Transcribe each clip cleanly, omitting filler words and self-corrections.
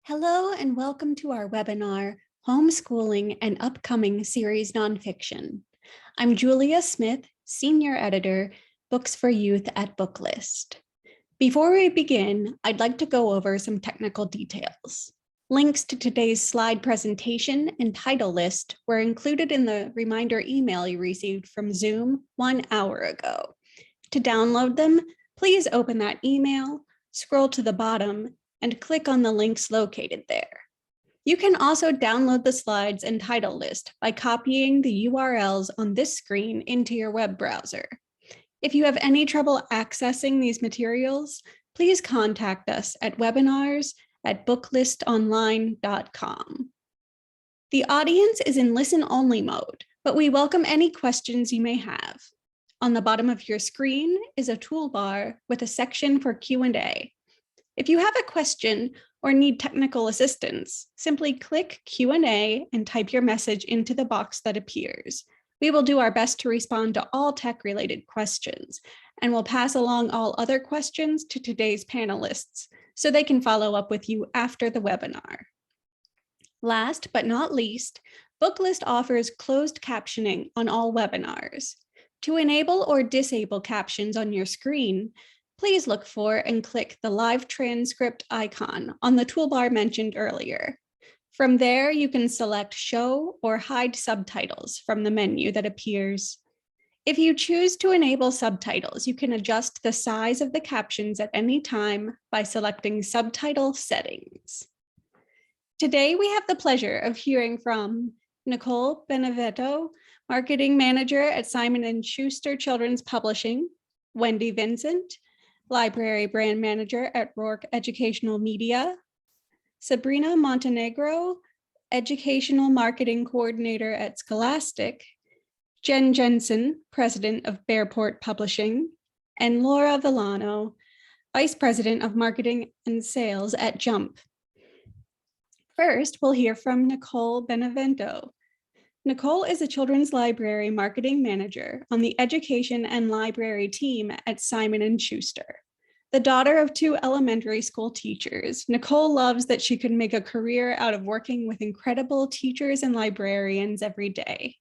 Hello and welcome to our webinar, Homeschooling and Upcoming Series Nonfiction. I'm Julia Smith, Senior Editor, Books for Youth at Booklist. Before we begin, I'd like to go over some technical details. Links to today's slide presentation and title list were included in the reminder email you received from Zoom 1 hour ago. To download them, please open that email, scroll to the bottom, and click on the links located there. You can also download the slides and title list by copying the URLs on this screen into your web browser. If you have any trouble accessing these materials, please contact us at webinars@booklistonline.com. The audience is in listen-only mode, but we welcome any questions you may have. On the bottom of your screen is a toolbar with a section for Q&A. If you have a question or need technical assistance, simply click Q&A and type your message into the box that appears. We will do our best to respond to all tech-related questions, and we'll pass along all other questions to today's panelists so they can follow up with you after the webinar. Last but not least, Booklist offers closed captioning on all webinars. To enable or disable captions on your screen, please look for and click the live transcript icon on the toolbar mentioned earlier. From there, you can select Show or Hide Subtitles from the menu that appears. If you choose to enable subtitles, you can adjust the size of the captions at any time by selecting Subtitle Settings. Today, we have the pleasure of hearing from Nicole Benevento, Marketing Manager at Simon & Schuster Children's Publishing, Wendy Vincent, Library Brand Manager at Rourke Educational Media, Sabrina Montenegro, Educational Marketing Coordinator at Scholastic, Jen Jensen, President of Bearport Publishing, and Laura Villano, Vice President of Marketing and Sales at Jump. First, we'll hear from Nicole Benevento. Nicole is a Children's Library Marketing Manager on the Education and Library team at Simon & Schuster. The daughter of 2 elementary school teachers, Nicole loves that she could make a career out of working with incredible teachers and librarians every day.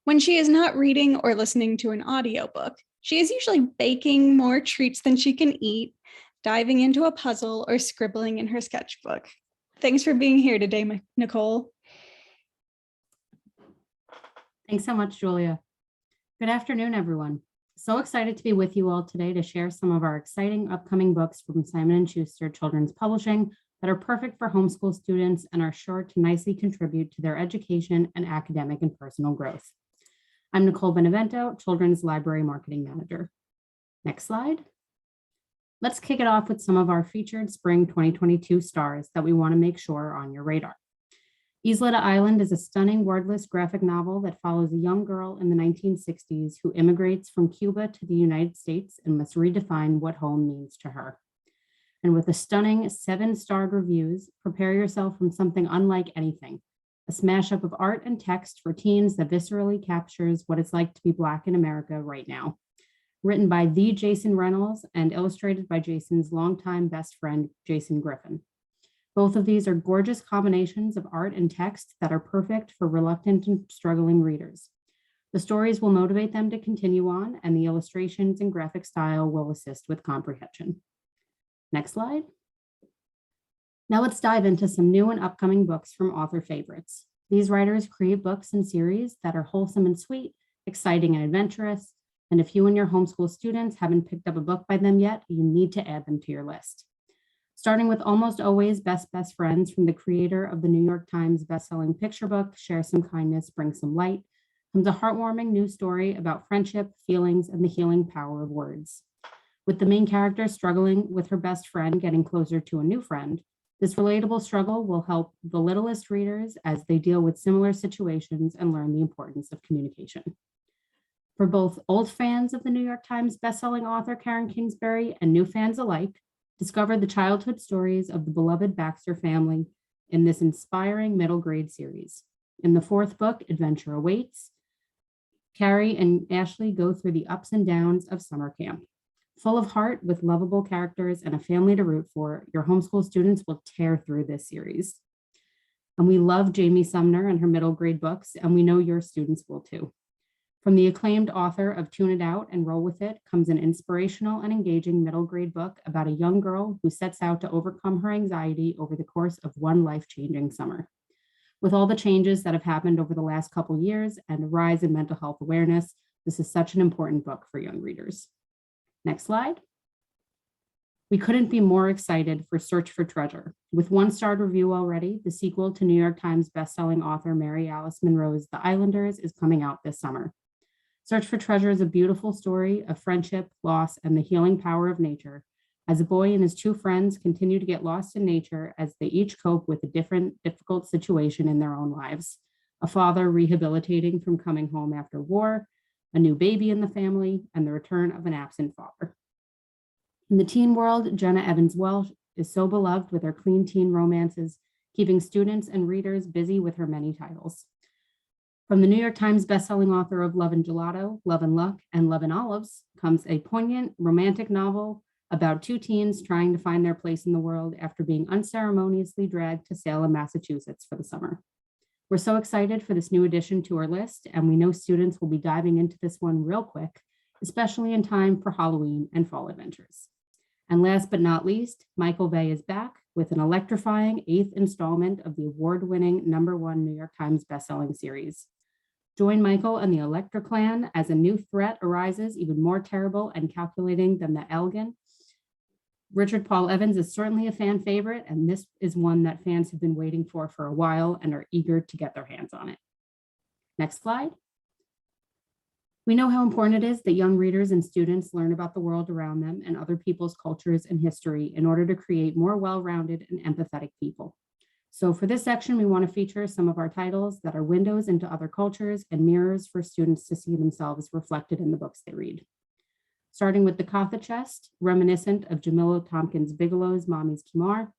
When she is not reading or listening to an audiobook, she is usually baking more treats than she can eat, diving into a puzzle, or scribbling in her sketchbook. Thanks for being here today, Nicole. Thanks so much, Julia. Good afternoon, everyone. So excited to be with you all today to share some of our exciting upcoming books from Simon & Schuster Children's Publishing that are perfect for homeschool students and are sure to nicely contribute to their education and academic and personal growth. I'm Nicole Benevento, Children's Library Marketing Manager. Next slide. Let's kick it off with some of our featured spring 2022 stars that we want to make sure are on your radar. Isleta Island is a stunning wordless graphic novel that follows a young girl in the 1960s who immigrates from Cuba to the United States and must redefine what home means to her. And with a stunning 7-starred reviews, prepare yourself from something unlike anything, a smash-up of art and text for teens that viscerally captures what it's like to be Black in America right now. Written by the Jason Reynolds and illustrated by Jason's longtime best friend, Jason Griffin. Both of these are gorgeous combinations of art and text that are perfect for reluctant and struggling readers. The stories will motivate them to continue on, and the illustrations and graphic style will assist with comprehension. Next slide. Now let's dive into some new and upcoming books from author favorites. These writers create books and series that are wholesome and sweet, exciting and adventurous, and if you and your homeschool students haven't picked up a book by them yet, you need to add them to your list. Starting with Almost Always Best Friends from the creator of the New York Times bestselling picture book, Share Some Kindness, Bring Some Light, comes a heartwarming new story about friendship, feelings, and the healing power of words. With the main character struggling with her best friend getting closer to a new friend, this relatable struggle will help the littlest readers as they deal with similar situations and learn the importance of communication. For both old fans of the New York Times bestselling author Karen Kingsbury and new fans alike, discover the childhood stories of the beloved Baxter family in this inspiring middle grade series. In the 4th book, Adventure Awaits, Carrie and Ashley go through the ups and downs of summer camp. Full of heart with lovable characters and a family to root for, your homeschool students will tear through this series. And we love Jamie Sumner and her middle grade books, and we know your students will too. From the acclaimed author of Tune It Out and Roll With It comes an inspirational and engaging middle grade book about a young girl who sets out to overcome her anxiety over the course of one life-changing summer. With all the changes that have happened over the last couple years and a rise in mental health awareness, this is such an important book for young readers. Next slide. We couldn't be more excited for Search for Treasure. With one-starred review already, the sequel to New York Times bestselling author Mary Alice Monroe's The Islanders is coming out this summer. Search for Treasure is a beautiful story of friendship, loss, and the healing power of nature, as a boy and his two friends continue to get lost in nature as they each cope with a difficult situation in their own lives. A father rehabilitating from coming home after war, a new baby in the family, and the return of an absent father. In the teen world, Jenna Evans Welsh is so beloved with her clean teen romances, keeping students and readers busy with her many titles. From the New York Times bestselling author of Love and Gelato, Love and Luck, and Love and Olives comes a poignant romantic novel about two teens trying to find their place in the world after being unceremoniously dragged to Salem, Massachusetts for the summer. We're so excited for this new addition to our list, and we know students will be diving into this one real quick, especially in time for Halloween and fall adventures. And last but not least, Michael Bay is back with an electrifying 8th installment of the award-winning #1 New York Times bestselling series. Join Michael and the Electra clan as a new threat arises, even more terrible and calculating than the Elgin. Richard Paul Evans is certainly a fan favorite, and this is one that fans have been waiting for a while and are eager to get their hands on it. Next slide. We know how important it is that young readers and students learn about the world around them and other people's cultures and history in order to create more well-rounded and empathetic people. So for this section, we want to feature some of our titles that are windows into other cultures and mirrors for students to see themselves reflected in the books they read. Starting with The Katha Chest, reminiscent of Jamila Tompkins Bigelow's Mommy's Kimar.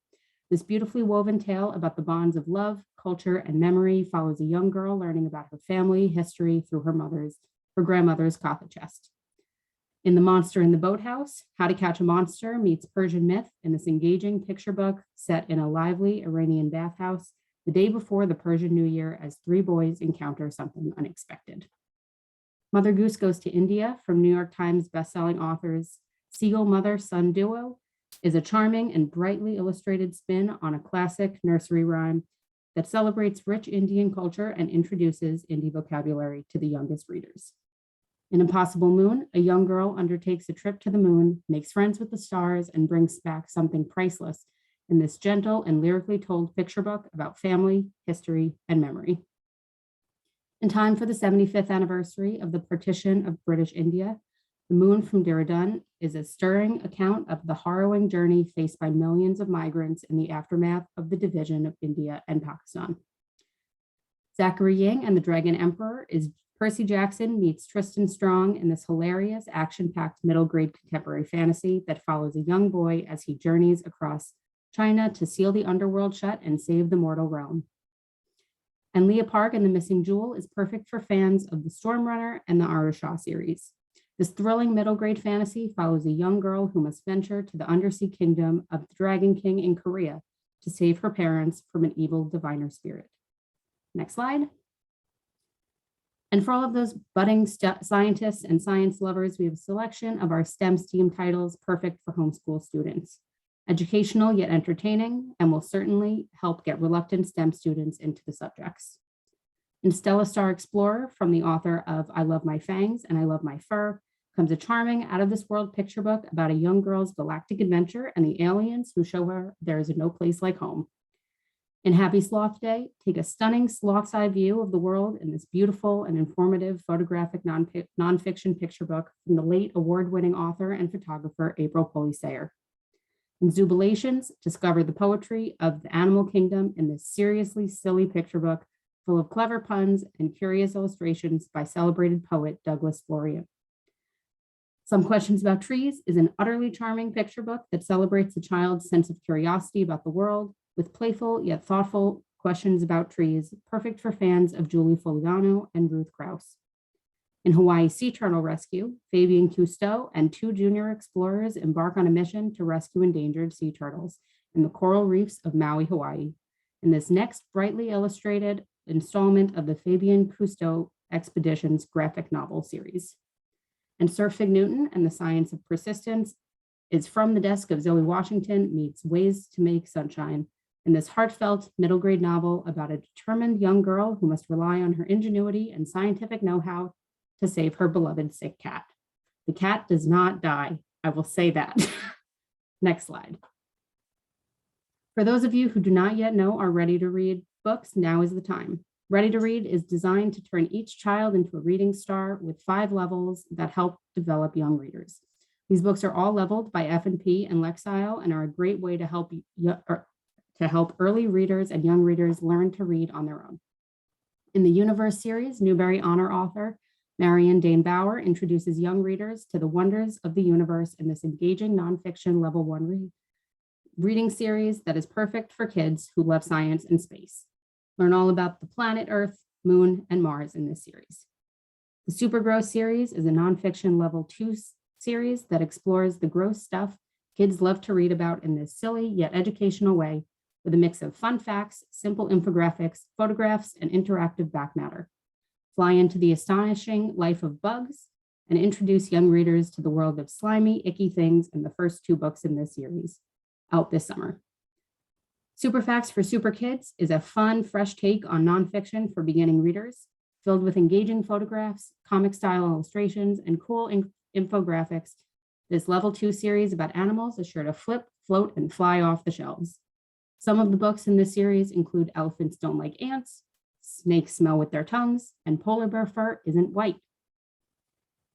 This beautifully woven tale about the bonds of love, culture, and memory follows a young girl learning about her family history through her grandmother's Katha chest. In The Monster in the Boathouse, How to Catch a Monster meets Persian myth in this engaging picture book set in a lively Iranian bathhouse the day before the Persian New Year as three boys encounter something unexpected. Mother Goose Goes to India from New York Times bestselling authors Seagull Mother-Son duo is a charming and brightly illustrated spin on a classic nursery rhyme that celebrates rich Indian culture and introduces Indie vocabulary to the youngest readers. In Impossible Moon, a young girl undertakes a trip to the moon, makes friends with the stars, and brings back something priceless in this gentle and lyrically told picture book about family, history, and memory. In time for the 75th anniversary of the partition of British India, The Moon from Dehradun is a stirring account of the harrowing journey faced by millions of migrants in the aftermath of the division of India and Pakistan. Zachary Ying and the Dragon Emperor is Percy Jackson meets Tristan Strong in this hilarious, action-packed middle grade contemporary fantasy that follows a young boy as he journeys across China to seal the underworld shut and save the mortal realm. And Leah Park and the Missing Jewel is perfect for fans of the Storm Runner and the Arusha series. This thrilling middle grade fantasy follows a young girl who must venture to the undersea kingdom of the Dragon King in Korea to save her parents from an evil diviner spirit. Next slide. And for all of those budding scientists and science lovers, we have a selection of our STEM titles perfect for homeschool students. Educational yet entertaining, and will certainly help get reluctant STEM students into the subjects. In Stella Star Explorer, from the author of I Love My Fangs and I Love My Fur, comes a charming out-of-this-world picture book about a young girl's galactic adventure and the aliens who show her there is no place like home. In Happy Sloth Day, take a stunning sloth's eye view of the world in this beautiful and informative photographic nonfiction picture book from the late award-winning author and photographer April Polly Sayer. In Zubilations, discover the poetry of the animal kingdom in this seriously silly picture book full of clever puns and curious illustrations by celebrated poet Douglas Floria. Some Questions About Trees is an utterly charming picture book that celebrates a child's sense of curiosity about the world with playful yet thoughtful questions about trees, perfect for fans of Julie Foliano and Ruth Krauss. In Hawaii sea turtle rescue, Fabian Cousteau and 2 junior explorers embark on a mission to rescue endangered sea turtles in the coral reefs of Maui, Hawaii. In this next brightly illustrated installment of the Fabian Cousteau Expeditions graphic novel series. And Sir Fig Newton and the Science of Persistence is From the Desk of Zoe Washington meets Ways to Make Sunshine in this heartfelt middle grade novel about a determined young girl who must rely on her ingenuity and scientific know-how to save her beloved sick cat. The cat does not die, I will say that. Next slide. For those of you who do not yet know our Ready to Read books, now is the time. Ready to Read is designed to turn each child into a reading star with 5 levels that help develop young readers. These books are all leveled by F&P and Lexile and are a great way to help early readers and young readers learn to read on their own. In the Universe series, Newbery Honor author Marion Dane Bauer introduces young readers to the wonders of the universe in this engaging nonfiction level 1 reading series that is perfect for kids who love science and space. Learn all about the planet Earth, Moon, and Mars in this series. The Super Gross series is a nonfiction level 2 series that explores the gross stuff kids love to read about in this silly yet educational way with a mix of fun facts, simple infographics, photographs, and interactive back matter. Fly into the astonishing life of bugs and introduce young readers to the world of slimy, icky things in the first 2 books in this series, out this summer. Super Facts for Super Kids is a fun, fresh take on nonfiction for beginning readers, filled with engaging photographs, comic-style illustrations, and cool infographics. This level 2 series about animals is sure to flip, float, and fly off the shelves. Some of the books in this series include Elephants Don't Like Ants, Snakes Smell with Their Tongues, and Polar Bear Fur Isn't White.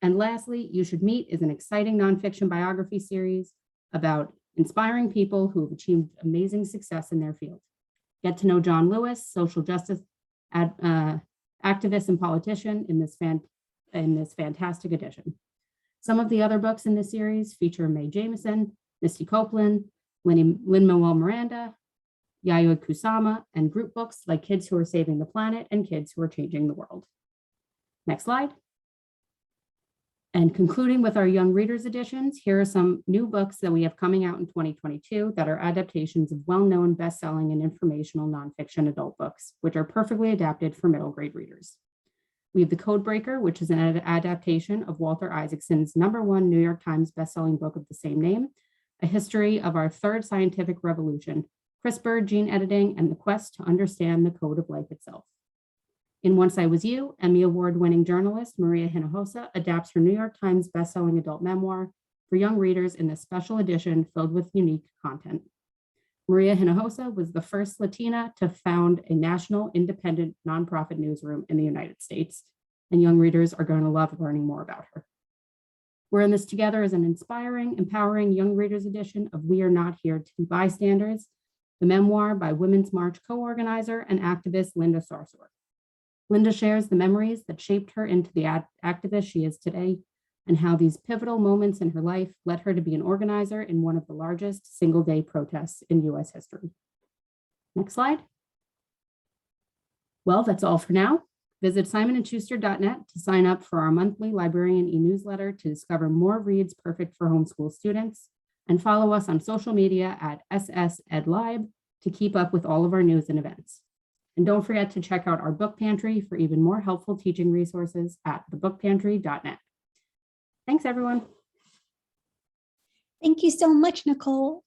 And lastly, You Should Meet is an exciting nonfiction biography series about inspiring people who have achieved amazing success in their field. Get to know John Lewis, social justice activist and politician in this fantastic edition. Some of the other books in this series feature Mae Jameson, Misty Copeland, Lin-Manuel Miranda, Yayoi Kusama, and group books like Kids Who Are Saving the Planet and Kids Who Are Changing the World. Next slide. And concluding with our Young Readers editions, here are some new books that we have coming out in 2022 that are adaptations of well-known best-selling and informational nonfiction adult books, which are perfectly adapted for middle grade readers. We have The Codebreaker, which is an adaptation of Walter Isaacson's #1 New York Times bestselling book of the same name, a history of our third scientific revolution, CRISPR, gene editing, and the quest to understand the code of life itself. In Once I Was You, Emmy Award-winning journalist Maria Hinojosa adapts her New York Times bestselling adult memoir for young readers in this special edition filled with unique content. Maria Hinojosa was the first Latina to found a national independent nonprofit newsroom in the United States, and young readers are going to love learning more about her. We're in this together as an inspiring, empowering young readers edition of We Are Not Here to Be Bystanders, the memoir by Women's March co-organizer and activist Linda Sarsour. Linda shares the memories that shaped her into the activist she is today and how these pivotal moments in her life led her to be an organizer in one of the largest single-day protests in US history. Next slide. Well, that's all for now. Visit simonandschuster.net to sign up for our monthly librarian e-newsletter to discover more reads perfect for homeschool students, and follow us on social media at SSEdLib to keep up with all of our news and events. And don't forget to check out our book pantry for even more helpful teaching resources at thebookpantry.net. Thanks, everyone. Thank you so much, Nicole.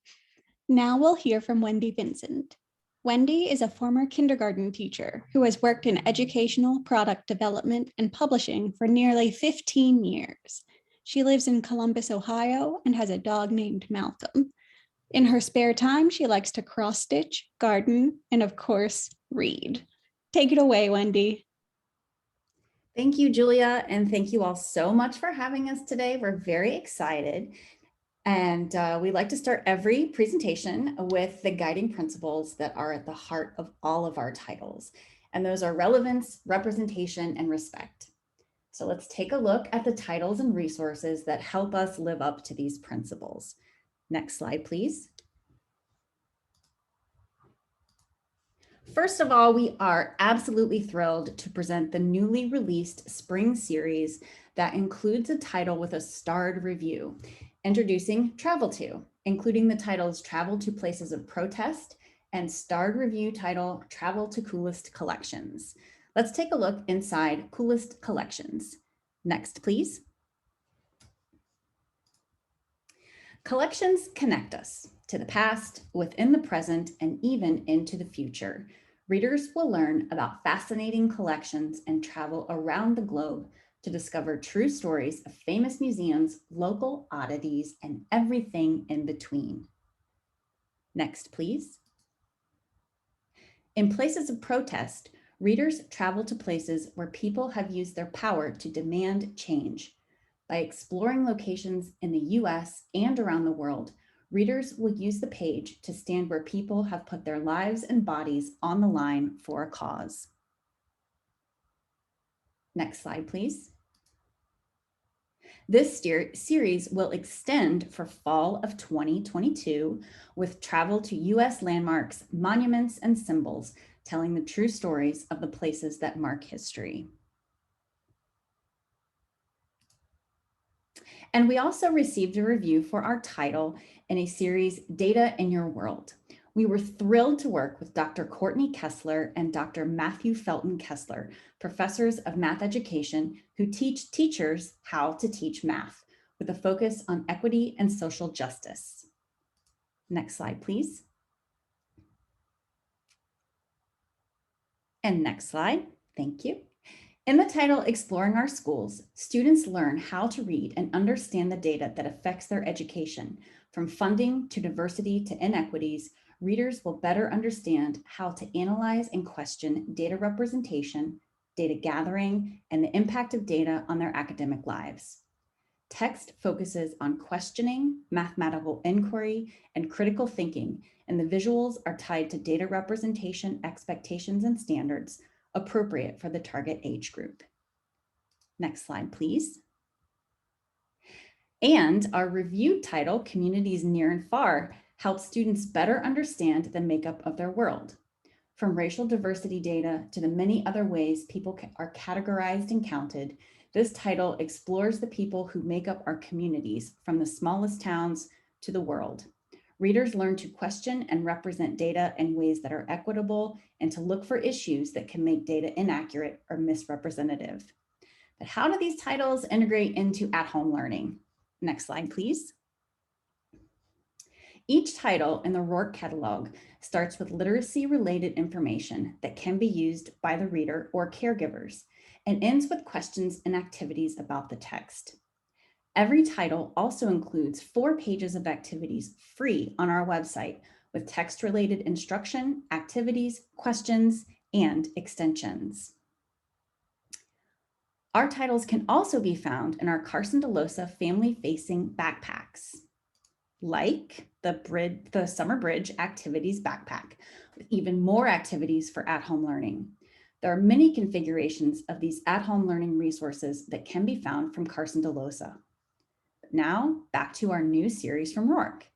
Now we'll hear from Wendy Vincent. Wendy is a former kindergarten teacher who has worked in educational product development and publishing for nearly 15 years. She lives in Columbus, Ohio, and has a dog named Malcolm. In her spare time, she likes to cross-stitch, garden, and of course, read. Take it away, Wendy. Thank you, Julia, and thank you all so much for having us today. We're very excited. And we like to start every presentation with the guiding principles that are at the heart of all of our titles. And those are relevance, representation, and respect. So let's take a look at the titles and resources that help us live up to these principles. Next slide, please. First of all, we are absolutely thrilled to present the newly released spring series that includes a title with a starred review, introducing Travel To, including the titles Travel to Places of Protest and starred review title Travel to Coolest Collections. Let's take a look inside Coolest Collections. Next, please. Collections connect us to the past, within the present, and even into the future. Readers will learn about fascinating collections and travel around the globe to discover true stories of famous museums, local oddities, and everything in between. Next, please. In Places of Protest, readers travel to places where people have used their power to demand change. By exploring locations in the US and around the world, readers will use the page to stand where people have put their lives and bodies on the line for a cause. Next slide, please. This series will extend for fall of 2022 with travel to US landmarks, monuments, and symbols, telling the true stories of the places that mark history. And we also received a review for our title in a series, Data in Your World. We were thrilled to work with Dr. Courtney Kessler and Dr. Matthew Felton Kessler, professors of math education who teach teachers how to teach math with a focus on equity and social justice. Next slide, please. And next slide, thank you. In the title, Exploring Our Schools, students learn how to read and understand the data that affects their education. From funding to diversity to inequities, readers will better understand how to analyze and question data representation, data gathering, and the impact of data on their academic lives. Text focuses on questioning, mathematical inquiry, and critical thinking, and the visuals are tied to data representation, expectations, and standards, appropriate for the target age group. Next slide, please. And our review title, Communities Near and Far, helps students better understand the makeup of their world. From racial diversity data to the many other ways people are categorized and counted, this title explores the people who make up our communities, from the smallest towns to the world. Readers learn to question and represent data in ways that are equitable and to look for issues that can make data inaccurate or misrepresentative. But how do these titles integrate into at-home learning? Next slide, please. Each title in the Rourke catalog starts with literacy-related information that can be used by the reader or caregivers and ends with questions and activities about the text. Every title also includes 4 pages of activities free on our website with text-related instruction, activities, questions, and extensions. Our titles can also be found in our Carson DeLosa family-facing backpacks, like the Summer Bridge Activities Backpack, with even more activities for at-home learning. There are many configurations of these at-home learning resources that can be found from Carson DeLosa. Now, back to our new series from Rourke.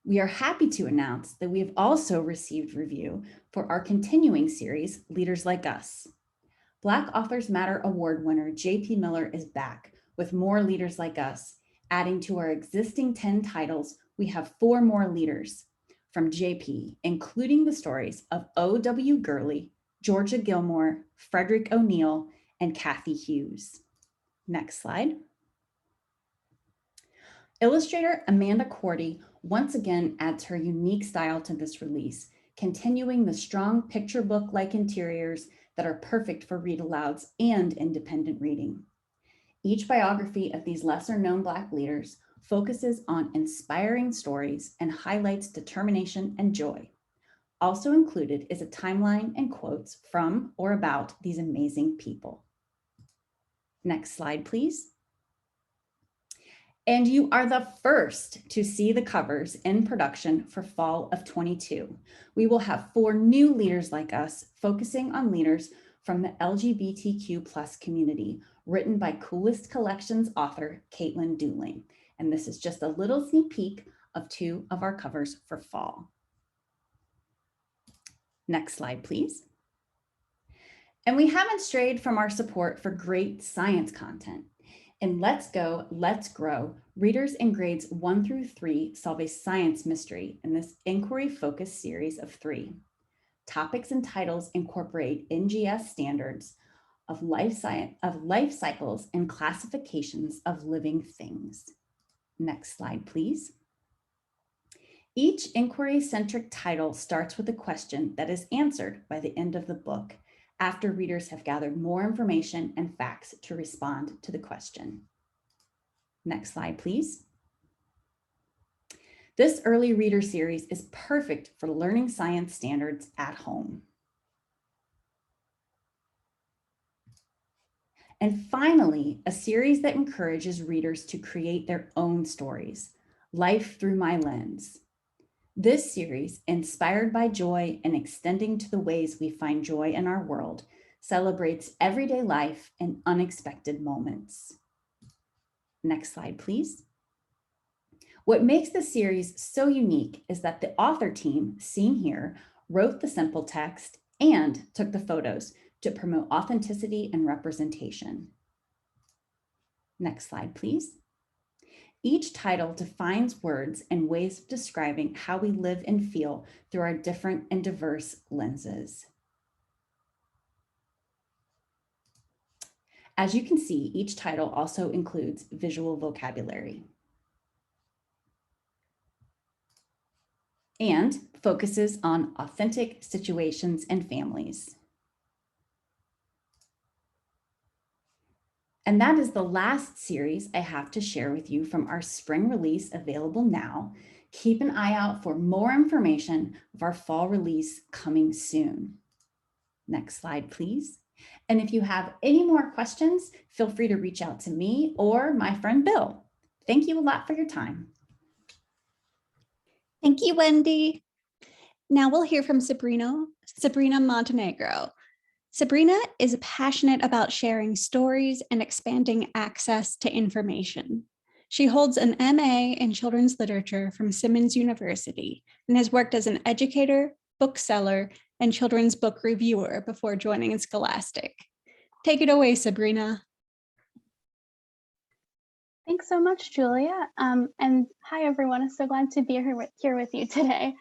We are happy to announce that we have also received review for our continuing series, Leaders Like Us. Black Authors Matter Award winner J.P. Miller is back with more Leaders Like Us. Adding to our existing 10 titles, we have 4 more leaders from J.P., including the stories of O.W. Gurley, Georgia Gilmore, Frederick O'Neill, and Kathy Hughes. Next slide. Illustrator Amanda Cordy once again adds her unique style to this release, continuing the strong picture book-like interiors that are perfect for read-alouds and independent reading. Each biography of these lesser-known Black leaders focuses on inspiring stories and highlights determination and joy. Also included is a timeline and quotes from or about these amazing people. Next slide, please. And you are the first to see the covers in production for fall of 22. We will have 4 new Leaders Like Us, focusing on leaders from the LGBTQ+ community, written by Coolest Collections author Caitlin Dooling. And this is just a little sneak peek of 2 of our covers for fall. Next slide, please. And we haven't strayed from our support for great science content. In Let's Go, Let's Grow, readers in grades 1 through 3 solve a science mystery in this inquiry-focused series of 3. Topics and titles incorporate NGS standards of life cycles and classifications of living things. Next slide, please. Each inquiry-centric title starts with a question that is answered by the end of the book, after readers have gathered more information and facts to respond to the question. Next slide, please. This early reader series is perfect for learning science standards at home. And finally, a series that encourages readers to create their own stories, Life Through My Lens. This series, inspired by joy and extending to the ways we find joy in our world, celebrates everyday life and unexpected moments. Next slide, please. What makes this series so unique is that the author team, seen here, wrote the simple text and took the photos to promote authenticity and representation. Next slide, please. Each title defines words and ways of describing how we live and feel through our different and diverse lenses. As you can see, each title also includes visual vocabulary and focuses on authentic situations and families. And that is the last series I have to share with you from our spring release available now. Keep an eye out for more information of our fall release coming soon. Next slide, please. And if you have any more questions, feel free to reach out to me or my friend Bill. Thank you a lot for your time. Thank you, Wendy. Now we'll hear from Sabrina Montenegro. Sabrina is passionate about sharing stories and expanding access to information. She holds an MA in children's literature from Simmons University and has worked as an educator, bookseller, and children's book reviewer before joining Scholastic. Take it away, Sabrina. Thanks so much, Julia. And hi, everyone. I'm so glad to be here with you today.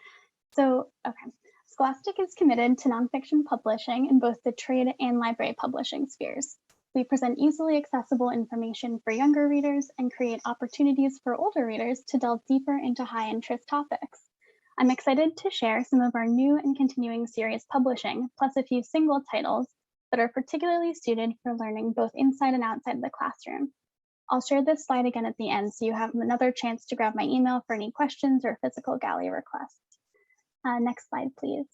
Scholastic is committed to nonfiction publishing in both the trade and library publishing spheres. We present easily accessible information for younger readers and create opportunities for older readers to delve deeper into high interest topics. I'm excited to share some of our new and continuing series publishing, plus a few single titles that are particularly suited for learning both inside and outside the classroom. I'll share this slide again at the end so you have another chance to grab my email for any questions or physical galley requests. Next slide, please.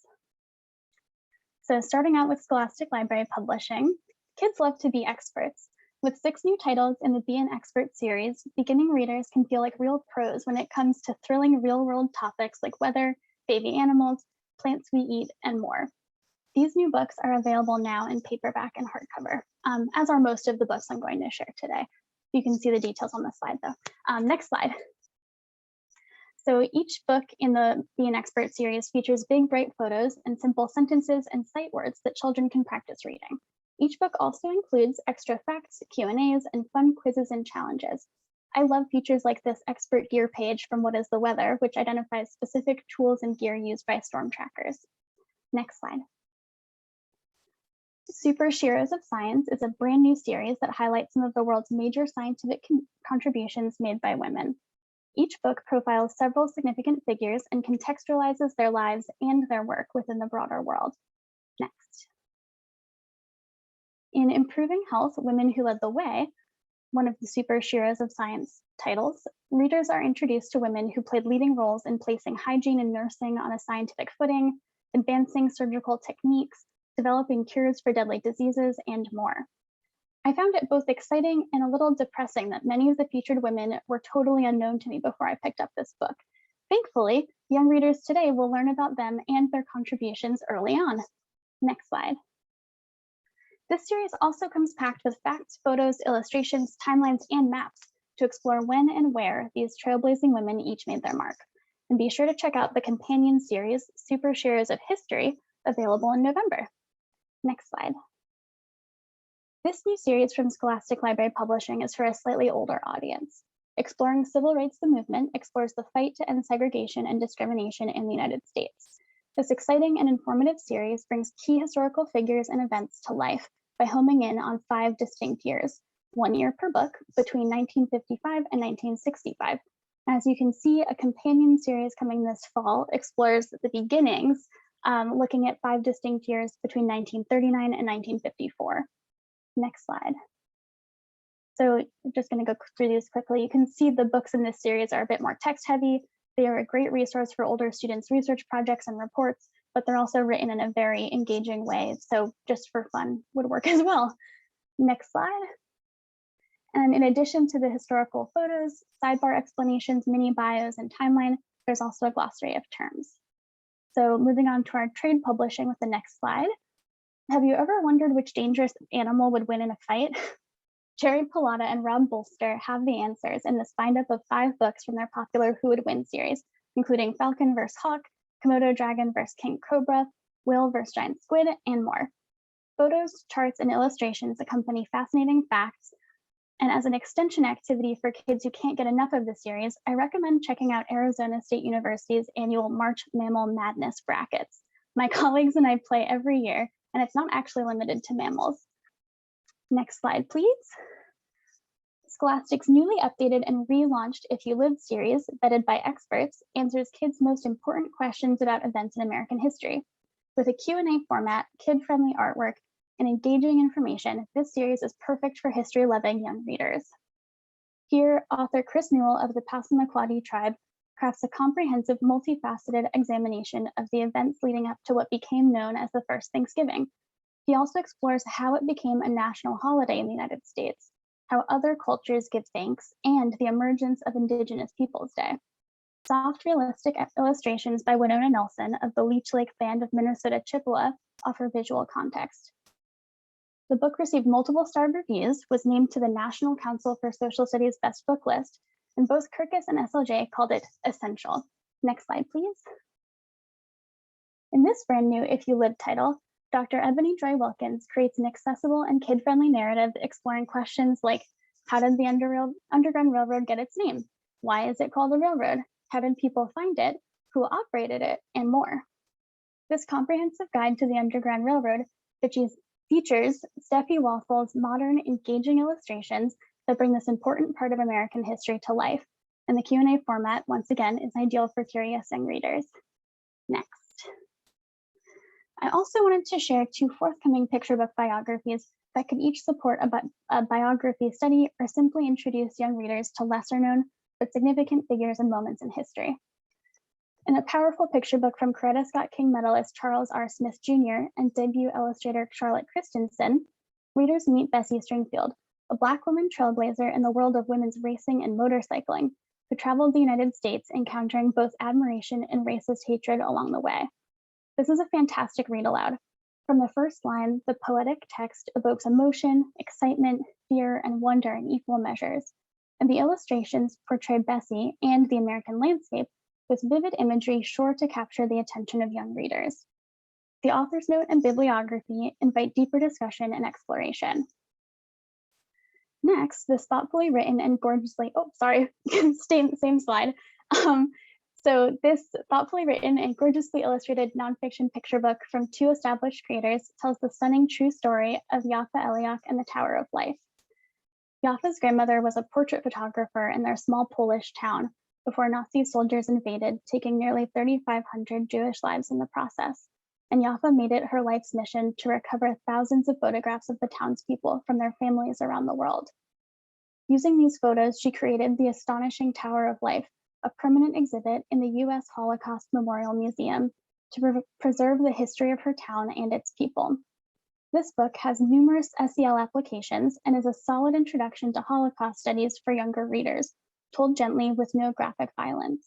So starting out with Scholastic Library Publishing, kids love to be experts. With 6 new titles in the Be an Expert series, beginning readers can feel like real pros when it comes to thrilling real-world topics like weather, baby animals, plants we eat, and more. These new books are available now in paperback and hardcover, as are most of the books I'm going to share today. You can see the details on the slide though. Next slide. So each book in the Be an Expert series features big, bright photos and simple sentences and sight words that children can practice reading. Each book also includes extra facts, Q&As, and fun quizzes and challenges. I love features like this expert gear page from What is the Weather, which identifies specific tools and gear used by storm trackers. Next slide. Super Sheroes of Science is a brand new series that highlights some of the world's major scientific contributions made by women. Each book profiles several significant figures and contextualizes their lives and their work within the broader world. Next. In Improving Health, Women Who Led the Way, one of the Super Sheroes of Science titles, readers are introduced to women who played leading roles in placing hygiene and nursing on a scientific footing, advancing surgical techniques, developing cures for deadly diseases, and more. I found it both exciting and a little depressing that many of the featured women were totally unknown to me before I picked up this book. Thankfully, young readers today will learn about them and their contributions early on. Next slide. This series also comes packed with facts, photos, illustrations, timelines, and maps to explore when and where these trailblazing women each made their mark. And be sure to check out the companion series, Super Sheroes of History, available in November. Next slide. This new series from Scholastic Library Publishing is for a slightly older audience. Exploring Civil Rights: The Movement explores the fight to end segregation and discrimination in the United States. This exciting and informative series brings key historical figures and events to life by homing in on 5 distinct years, 1 year per book, between 1955 and 1965. As you can see, a companion series coming this fall explores the beginnings, looking at 5 distinct years between 1939 and 1954. Next slide. So I'm just going to go through these quickly. You can see the books in this series are a bit more text heavy. They are a great resource for older students' research projects and reports, but they're also written in a very engaging way. So just for fun would work as well. Next slide. And in addition to the historical photos, sidebar explanations, mini bios, and timeline, there's also a glossary of terms. So moving on to our trade publishing with the next slide. Have you ever wondered which dangerous animal would win in a fight? Jerry Pallotta and Rob Bolster have the answers in this bind-up of 5 books from their popular Who Would Win series, including Falcon vs. Hawk, Komodo Dragon vs. King Cobra, Whale vs. Giant Squid, and more. Photos, charts, and illustrations accompany fascinating facts. And as an extension activity for kids who can't get enough of the series, I recommend checking out Arizona State University's annual March Mammal Madness brackets. My colleagues and I play every year, and it's not actually limited to mammals. Next slide, please. Scholastic's newly updated and relaunched If You Lived series, vetted by experts, answers kids' most important questions about events in American history. With a Q&A format, kid-friendly artwork, and engaging information, this series is perfect for history-loving young readers. Here, author Chris Newell of the Passamaquoddy tribe crafts a comprehensive, multifaceted examination of the events leading up to what became known as the First Thanksgiving. He also explores how it became a national holiday in the United States, how other cultures give thanks, and the emergence of Indigenous Peoples Day. Soft, realistic illustrations by Winona Nelson of the Leech Lake Band of Minnesota Chippewa offer visual context. The book received multiple starred reviews, was named to the National Council for Social Studies Best Book List, and both Kirkus and SLJ called it essential. Next slide, please. In this brand new If You Lived title, Dr. Ebony Joy Wilkins creates an accessible and kid-friendly narrative exploring questions like, how did the Underground Railroad get its name? Why is it called a railroad? How did people find it? Who operated it? And more. This comprehensive guide to the Underground Railroad features Steffi Waffle's modern, engaging illustrations that bring this important part of American history to life. And the Q&A format, once again, is ideal for curious young readers. Next. I also wanted to share 2 forthcoming picture book biographies that could each support a biography study or simply introduce young readers to lesser known but significant figures and moments in history. In a powerful picture book from Coretta Scott King medalist Charles R. Smith Jr. and debut illustrator Charlotte Christensen, readers meet Bessie Stringfield, a Black woman trailblazer in the world of women's racing and motorcycling, who traveled the United States encountering both admiration and racist hatred along the way. This is a fantastic read aloud. From the first line, the poetic text evokes emotion, excitement, fear, and wonder in equal measures, and the illustrations portray Bessie and the American landscape with vivid imagery sure to capture the attention of young readers. The author's note and bibliography invite deeper discussion and exploration. Next, this thoughtfully written and gorgeously, same slide. So this thoughtfully written and gorgeously illustrated nonfiction picture book from 2 established creators tells the stunning true story of Yaffa Eliach and the Tower of Life. Yaffa's grandmother was a portrait photographer in their small Polish town before Nazi soldiers invaded, taking nearly 3,500 Jewish lives in the process. And Yaffa made it her life's mission to recover thousands of photographs of the townspeople from their families around the world. Using these photos, she created the astonishing Tower of Life, a permanent exhibit in the U.S. Holocaust Memorial Museum to preserve the history of her town and its people. This book has numerous SEL applications and is a solid introduction to Holocaust studies for younger readers, told gently with no graphic violence.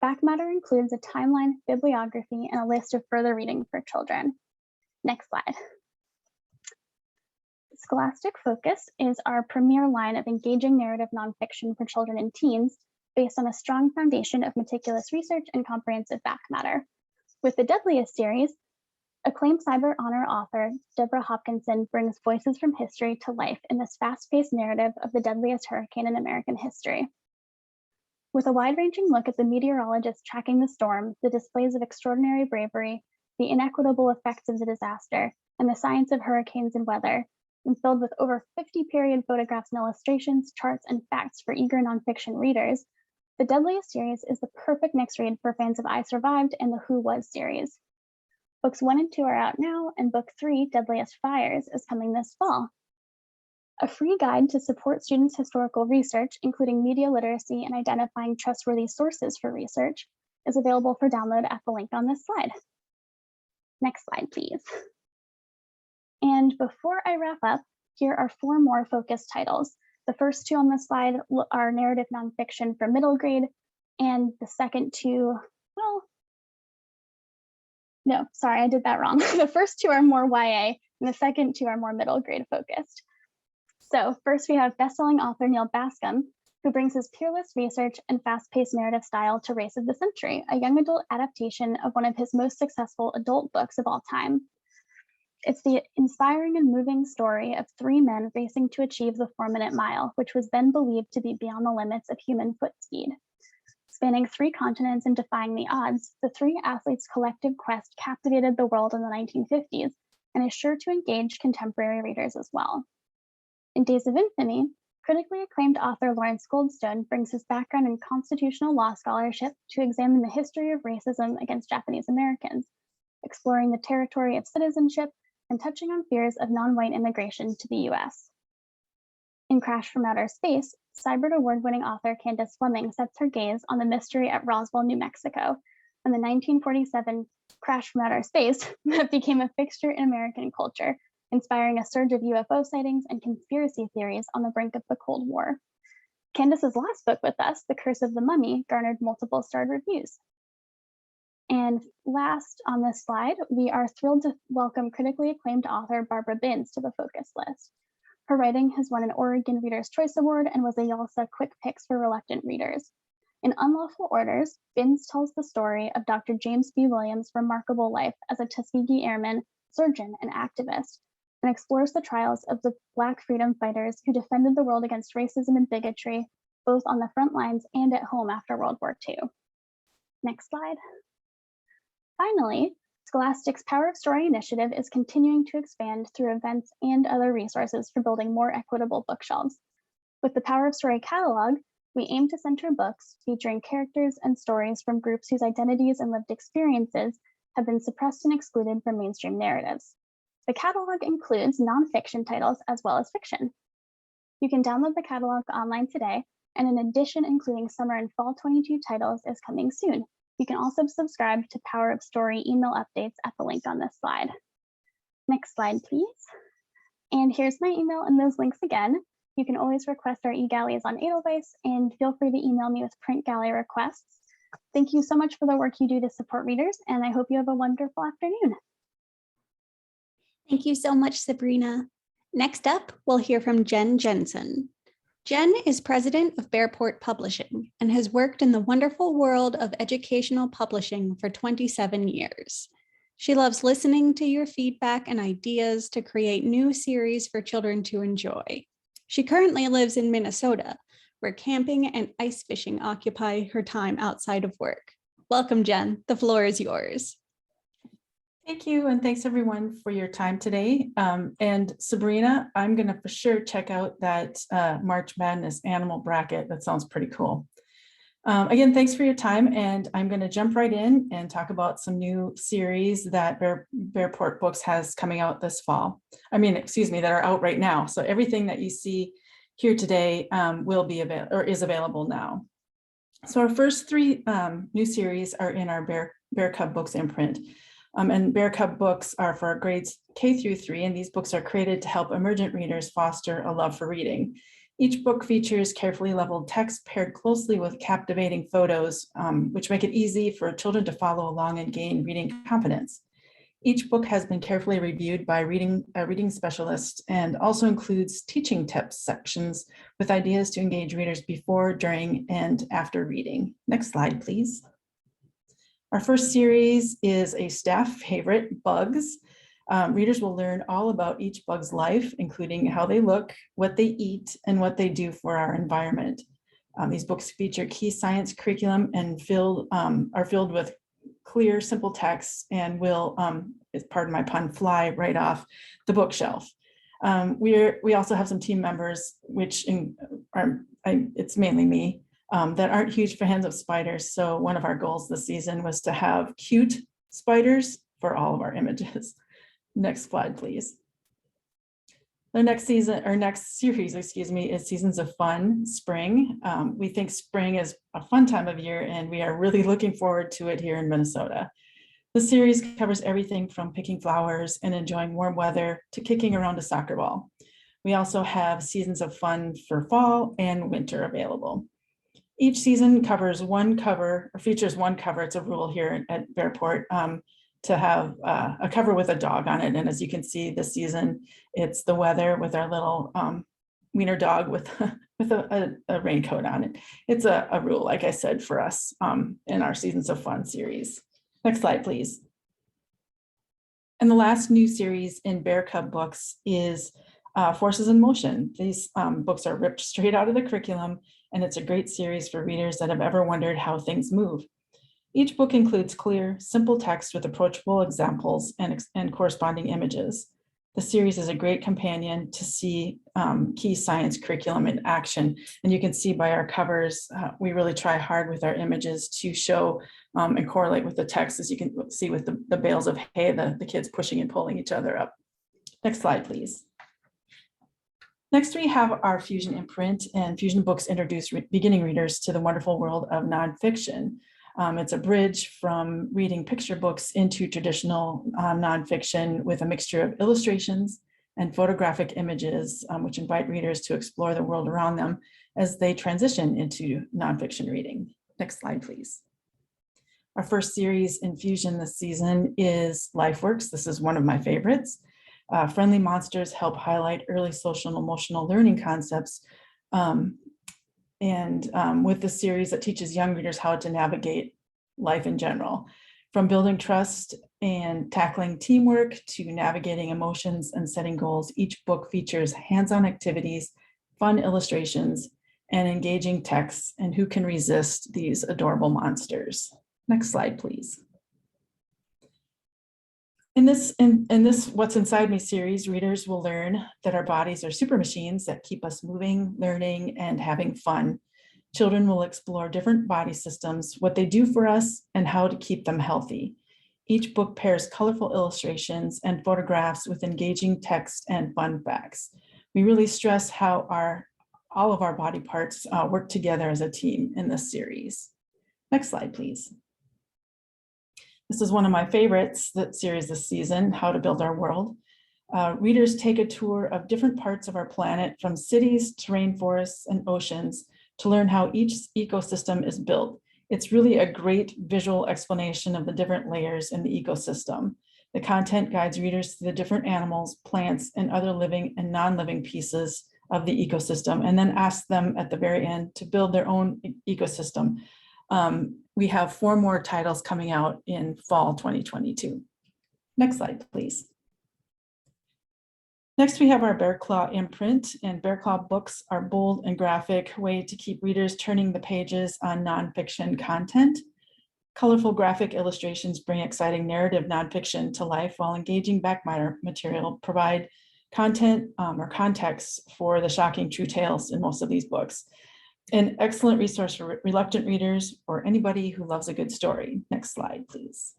Back matter includes a timeline, bibliography, and a list of further reading for children. Next slide. Scholastic Focus is our premier line of engaging narrative nonfiction for children and teens based on a strong foundation of meticulous research and comprehensive back matter. With the Deadliest series, Acclaimed Cyber Honor author Deborah Hopkinson brings voices from history to life in this fast-paced narrative of the deadliest hurricane in American history. With a wide-ranging look at the meteorologists tracking the storm, the displays of extraordinary bravery, the inequitable effects of the disaster, and the science of hurricanes and weather, and filled with over 50 period photographs and illustrations, charts, and facts for eager nonfiction readers, The Deadliest series is the perfect next read for fans of I Survived and the Who Was series. Books 1 and 2 are out now, and book 3, Deadliest Fires, is coming this fall. A free guide to support students' historical research, including media literacy and identifying trustworthy sources for research, is available for download at the link on this slide. Next slide, please. And before I wrap up, here are 4 more focused titles. The first 2 on this slide are narrative nonfiction for middle grade, and the second 2, well, no, sorry, I did that wrong. The first 2 are more YA, and the second 2 are more middle grade focused. So first we have bestselling author Neil Bascom, who brings his peerless research and fast-paced narrative style to Race of the Century, a young adult adaptation of one of his most successful adult books of all time. It's the inspiring and moving story of 3 men racing to achieve the 4-minute mile, which was then believed to be beyond the limits of human foot speed. Spanning 3 continents and defying the odds, the 3 athletes' collective quest captivated the world in the 1950s and is sure to engage contemporary readers as well. In Days of Infamy, critically acclaimed author Lawrence Goldstone brings his background in constitutional law scholarship to examine the history of racism against Japanese Americans, exploring the territory of citizenship and touching on fears of non-white immigration to the US. In Crash from Outer Space, Cybert Award-winning author Candace Fleming sets her gaze on the mystery at Roswell, New Mexico, and the 1947 crash from outer space that became a fixture in American culture, inspiring a surge of UFO sightings and conspiracy theories on the brink of the Cold War. Candace's last book with us, The Curse of the Mummy, garnered multiple starred reviews. And last on this slide, we are thrilled to welcome critically acclaimed author Barbara Binns to the focus list. Her writing has won an Oregon Reader's Choice Award and was a YALSA Quick Picks for reluctant readers. In Unlawful Orders, Binns tells the story of Dr. James B. Williams' remarkable life as a Tuskegee Airman, surgeon, and activist, and explores the trials of the Black freedom fighters who defended the world against racism and bigotry, both on the front lines and at home after World War II. Next slide. Finally, Scholastic's Power of Story initiative is continuing to expand through events and other resources for building more equitable bookshelves. With the Power of Story catalog, we aim to center books featuring characters and stories from groups whose identities and lived experiences have been suppressed and excluded from mainstream narratives. The catalog includes nonfiction titles as well as fiction. You can download the catalog online today, and in addition, including summer and fall 22 titles is coming soon. You can also subscribe to Power of Story email updates at the link on this slide. Next slide, please. And here's my email and those links again. You can always request our e-galleys on Edelweiss, and feel free to email me with print galley requests. Thank you so much for the work you do to support readers, and I hope you have a wonderful afternoon. Thank you so much, Sabrina. Next up, we'll hear from Jen Jensen. Jen is president of Bearport Publishing and has worked in the wonderful world of educational publishing for 27 years. She loves listening to your feedback and ideas to create new series for children to enjoy. She currently lives in Minnesota, where camping and ice fishing occupy her time outside of work. Welcome, Jen. The floor is yours. Thank you, and thanks everyone for your time today. And Sabrina, I'm gonna for sure check out that March Madness animal bracket. That sounds pretty cool. Again, thanks for your time, and I'm gonna jump right in and talk about some new series that Bearport Books has coming out this fall. That are out right now. So everything that you see here today will be available or is available now. So our first 3 new series are in our Bear Cub Books imprint. And Bear Cub books are for grades K through 3, and these books are created to help emergent readers foster a love for reading. Each book features carefully leveled text paired closely with captivating photos, which make it easy for children to follow along and gain reading confidence. Each book has been carefully reviewed by a reading specialist and also includes teaching tips sections with ideas to engage readers before, during, and after reading. Next slide, please. Our first series is a staff favorite, Bugs. Readers will learn all about each bug's life, including how they look, what they eat, and what they do for our environment. These books feature key science curriculum and are filled with clear, simple texts and will, pardon my pun, fly right off the bookshelf. We also have some team members, which it's mainly me, that aren't huge fans of spiders. So one of our goals this season was to have cute spiders for all of our images. Next slide, please. The next series, is Seasons of Fun, Spring. We think spring is a fun time of year, and we are really looking forward to it here in Minnesota. The series covers everything from picking flowers and enjoying warm weather to kicking around a soccer ball. We also have Seasons of Fun for fall and winter available. Each season covers one cover, or features one cover. It's a rule here at Bearport, to have a cover with a dog on it. And as you can see this season, it's the weather with our little wiener dog with a raincoat on it. It's a rule, like I said, for us in our Seasons of Fun series. Next slide, please. And the last new series in Bear Cub books is Forces in Motion. These books are ripped straight out of the curriculum, and it's a great series for readers that have ever wondered how things move. Each book includes clear, simple text with approachable examples and corresponding images. The series is a great companion to see key science curriculum in action. And you can see by our covers, we really try hard with our images to show and correlate with the text, as you can see with the bales of hay, the kids pushing and pulling each other up. Next slide, please. Next, we have our Fusion imprint, and Fusion books introduce beginning readers to the wonderful world of nonfiction. It's a bridge from reading picture books into traditional nonfiction with a mixture of illustrations and photographic images, which invite readers to explore the world around them as they transition into nonfiction reading. Next slide, please. Our first series in Fusion this season is LifeWorks. This is one of my favorites. Friendly monsters help highlight early social and emotional learning concepts, with the series that teaches young readers how to navigate life in general, from building trust and tackling teamwork to navigating emotions and setting goals. Each book features hands-on activities, fun illustrations, and engaging texts. And who can resist these adorable monsters? Next slide, please. In this What's Inside Me series, readers will learn that our bodies are super machines that keep us moving, learning, and having fun. Children will explore different body systems, what they do for us, and how to keep them healthy. Each book pairs colorful illustrations and photographs with engaging text and fun facts. We really stress how all of our body parts work together as a team in this series. Next slide, please. This is one of my favorites, that series this season, How to Build Our World. Readers take a tour of different parts of our planet, from cities to rainforests and oceans, to learn how each ecosystem is built. It's really a great visual explanation of the different layers in the ecosystem. The content guides readers to the different animals, plants, and other living and non-living pieces of the ecosystem, and then asks them at the very end to build their own ecosystem. We have 4 more titles coming out in fall 2022. Next slide, please. Next, we have our Bear Claw imprint, and Bear Claw books are a bold and graphic way to keep readers turning the pages on nonfiction content. Colorful graphic illustrations bring exciting narrative nonfiction to life, while engaging backmatter material provide content or context for the shocking true tales in most of these books. An excellent resource for reluctant readers or anybody who loves a good story. Next slide, please.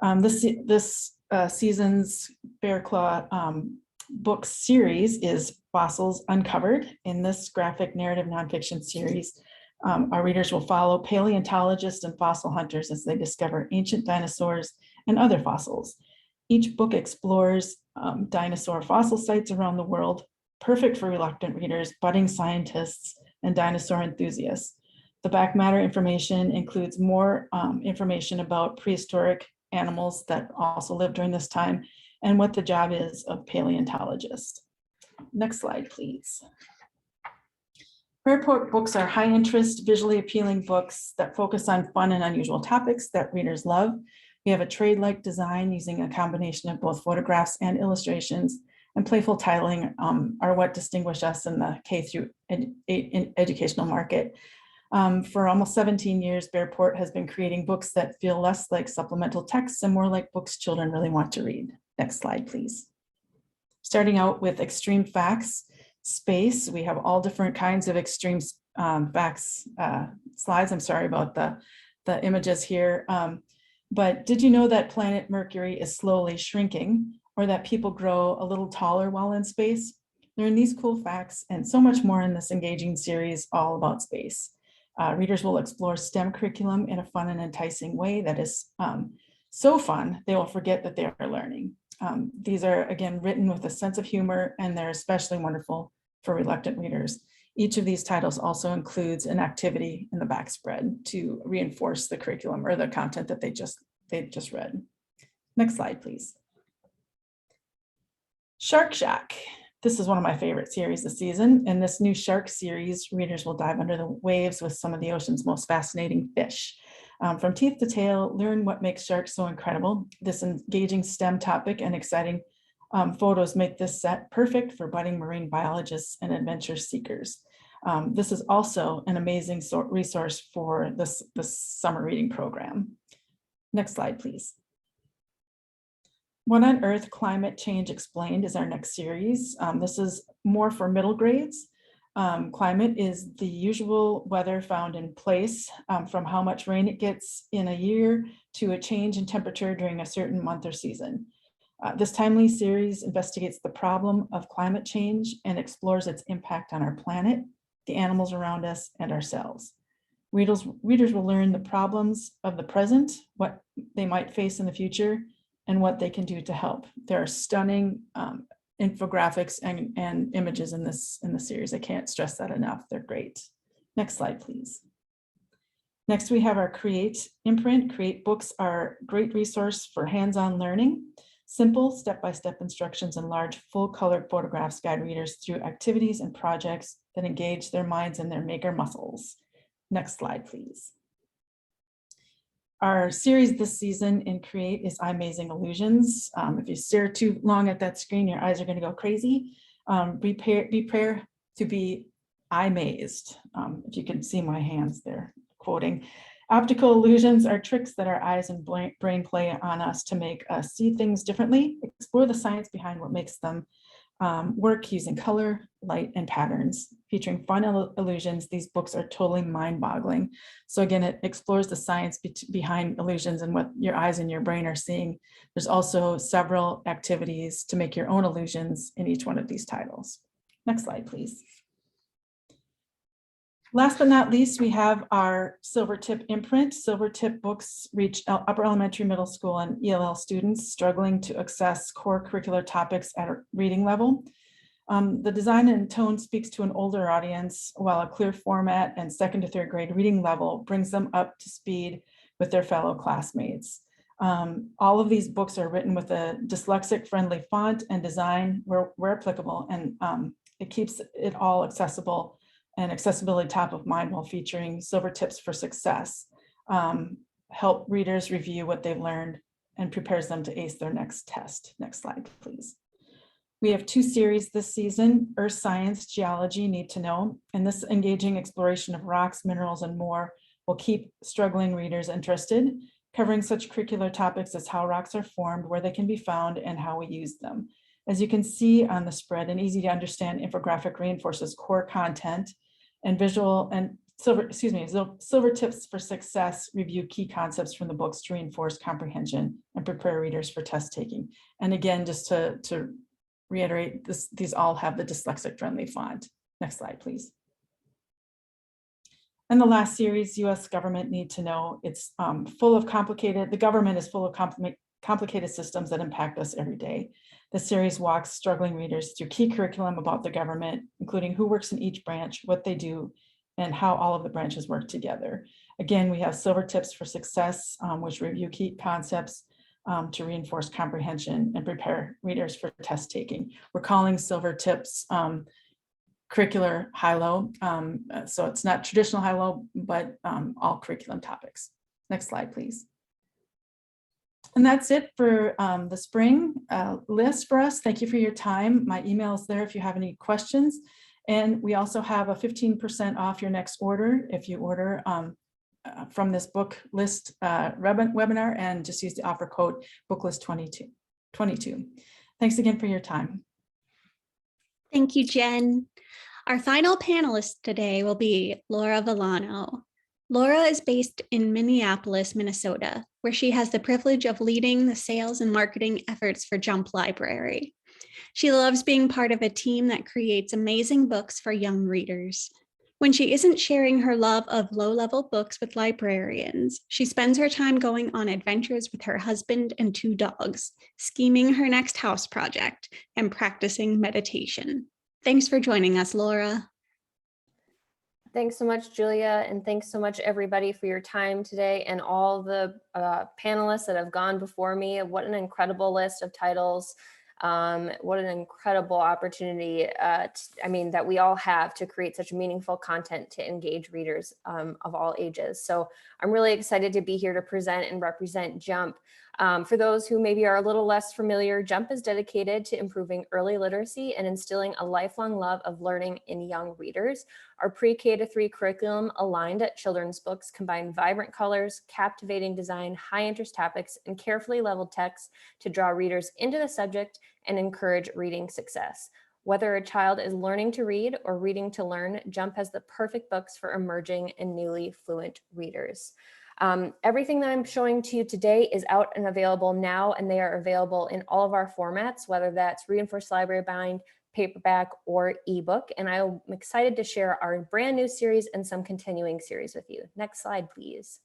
This season's Bear Claw book series is Fossils Uncovered. In this graphic narrative nonfiction series, our readers will follow paleontologists and fossil hunters as they discover ancient dinosaurs and other fossils. Each book explores dinosaur fossil sites around the world, perfect for reluctant readers, budding scientists, and dinosaur enthusiasts. The back matter information includes more information about prehistoric animals that also lived during this time and what the job is of paleontologists. Next slide, please. Bearport books are high interest, visually appealing books that focus on fun and unusual topics that readers love. We have a trade-like design using a combination of both photographs and illustrations, and playful titling are what distinguish us in the K through 8 educational market. For almost 17 years, Bearport has been creating books that feel less like supplemental texts and more like books children really want to read. Next slide, please. Starting out with extreme facts, space. We have all different kinds of extreme facts slides. I'm sorry about the images here. But did you know that planet Mercury is slowly shrinking, or that people grow a little taller while in space? Learn these cool facts and so much more in this engaging series all about space. Readers will explore STEM curriculum in a fun and enticing way that is so fun, they will forget that they are learning. These are, again, written with a sense of humor, and they're especially wonderful for reluctant readers. Each of these titles also includes an activity in the back spread to reinforce the curriculum or the content that they just read. Next slide, please. Shark Shack. This is one of my favorite series this season. In this new shark series, readers will dive under the waves with some of the ocean's most fascinating fish. From teeth to tail, learn what makes sharks so incredible. This engaging STEM topic and exciting photos make this set perfect for budding marine biologists and adventure seekers. This is also an amazing resource for this summer reading program. Next slide, please. What on Earth? Climate Change Explained is our next series. This is more for middle grades. Climate is the usual weather found in place, from how much rain it gets in a year to a change in temperature during a certain month or season. This timely series investigates the problem of climate change and explores its impact on our planet, the animals around us, and ourselves. Readers will learn the problems of the present, what they might face in the future, and what they can do to help. There are stunning infographics and images in the series. I can't stress that enough. They're great. Next slide, please. Next, we have our Create imprint. Create books are a great resource for hands-on learning. Simple step-by-step instructions and large full-color photographs guide readers through activities and projects that engage their minds and their maker muscles. Next slide, please. Our series this season in Create is Eye-Mazing Illusions. If you stare too long at that screen, your eyes are going to go crazy. Prepare to be eye-mazed. If you can see my hands there, quoting. Optical illusions are tricks that our eyes and brain play on us to make us see things differently. Explore the science behind what makes them work using color, light, and patterns. Featuring fun illusions, these books are totally mind-boggling. So again, it explores the science behind illusions and what your eyes and your brain are seeing. There's also several activities to make your own illusions in each one of these titles. Next slide, please. Last but not least, we have our Silvertip imprint. Silvertip books reach upper elementary, middle school, and ELL students struggling to access core curricular topics at a reading level. The design and tone speaks to an older audience, while a clear format and 2nd to 3rd grade reading level brings them up to speed with their fellow classmates. All of these books are written with a dyslexic-friendly font and design where applicable, and it keeps it all accessible and accessibility top of mind while featuring silver tips for success. Help readers review what they've learned and prepares them to ace their next test. Next slide, please. We have 2 series this season, Earth Science, Geology, Need to Know, and this engaging exploration of rocks, minerals, and more will keep struggling readers interested, covering such curricular topics as how rocks are formed, where they can be found, and how we use them. As you can see on the spread, an easy to understand infographic reinforces core content, and visual and silver tips for success review key concepts from the books to reinforce comprehension and prepare readers for test taking. And again, just to reiterate, these all have the dyslexic friendly font. Next slide, please. And the last series, US Government Need to Know. It's full of the government is full of complicated systems that impact us every day. The series walks struggling readers through key curriculum about the government, including who works in each branch, what they do, and how all of the branches work together. Again, we have silver tips for success, which review key concepts to reinforce comprehension and prepare readers for test taking. We're calling silver tips curricular high-low. So it's not traditional high-low, but all curriculum topics. Next slide, please. And that's it for the spring list for us. Thank you for your time. My email is there if you have any questions. And we also have a 15% off your next order if you order from this book list webinar, and just use the offer code Booklist 22. Thanks again for your time. Thank you, Jen. Our final panelist today will be Laura Villano. Laura is based in Minneapolis, Minnesota, where she has the privilege of leading the sales and marketing efforts for Jump Library. She loves being part of a team that creates amazing books for young readers. When she isn't sharing her love of low-level books with librarians, she spends her time going on adventures with her husband and 2 dogs, scheming her next house project, and practicing meditation. Thanks for joining us, Laura. Thanks so much, Julia, and thanks so much, everybody, for your time today, and all the panelists that have gone before me. What an incredible list of titles. What an incredible opportunity, that we all have to create such meaningful content to engage readers of all ages. So I'm really excited to be here to present and represent Jump. For those who maybe are a little less familiar, Jump is dedicated to improving early literacy and instilling a lifelong love of learning in young readers. Our pre-K to 3 curriculum aligned at children's books combine vibrant colors, captivating design, high interest topics, and carefully leveled text to draw readers into the subject and encourage reading success. Whether a child is learning to read or reading to learn, Jump has the perfect books for emerging and newly fluent readers. Everything that I'm showing to you today is out and available now, and they are available in all of our formats, whether that's reinforced library bind, paperback, or ebook. And I'm excited to share our brand new series and some continuing series with you. Next slide, please.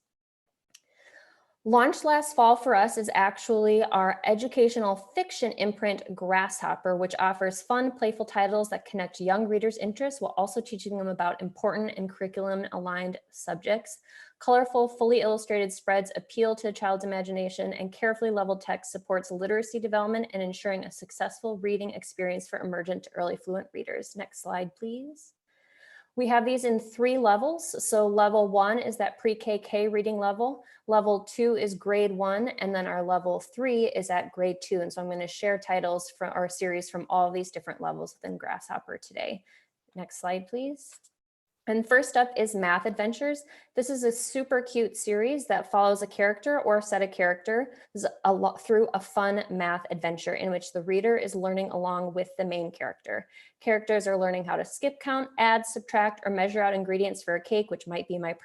Launched last fall for us is actually our educational fiction imprint, Grasshopper, which offers fun, playful titles that connect young readers' interests while also teaching them about important and curriculum-aligned subjects. Colorful, fully illustrated spreads appeal to a child's imagination, and carefully leveled text supports literacy development and ensuring a successful reading experience for emergent to early fluent readers. Next slide, please. We have these in 3 levels. So level 1 is that pre-KK reading level. Level 2 is grade 1, and then our level 3 is at grade 2. And so I'm going to share titles from our series from all of these different levels within Grasshopper today. Next slide, please. And first up is Math Adventures. This is a super cute series that follows a character or a set of characters through a fun math adventure in which the reader is learning along with the main character. Characters are learning how to skip count, add, subtract, or measure out ingredients for a cake, which might be my